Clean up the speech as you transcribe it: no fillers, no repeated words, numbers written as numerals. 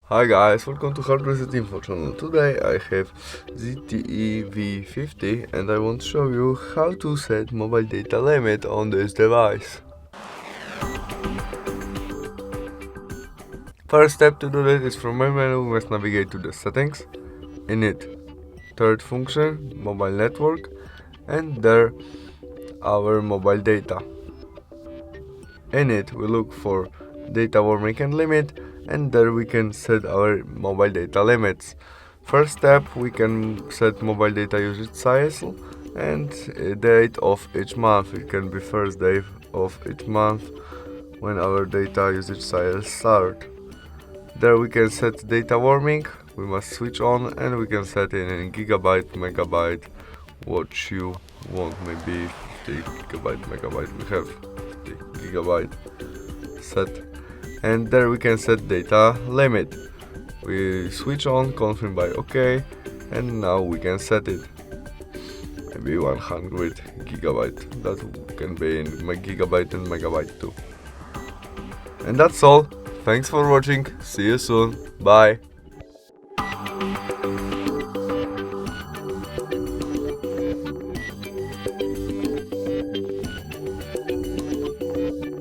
Hi guys, welcome to Hard Reset Info channel. Today I have ZTE V50 and I want to show you how to set mobile data limit on this device. First step to do that is from main menu we must navigate to the settings, in it, third function, mobile network, and there our mobile data. In it we look for data warming and limit, and there we can set our mobile data limits. First step, we can set mobile data usage cycle and date of each month. It can be first day of each month when our data usage cycle start. There we can set data warming, we must switch on, and we can set it in gigabyte, megabyte, what you want, maybe 50 gigabyte, megabyte, we have 50 gigabyte set. And there we can set data limit. We switch on, confirm by OK, and now we can set it. Maybe 100 gigabyte. That can be in gigabyte and megabyte too. And that's all. Thanks for watching. See you soon. Bye.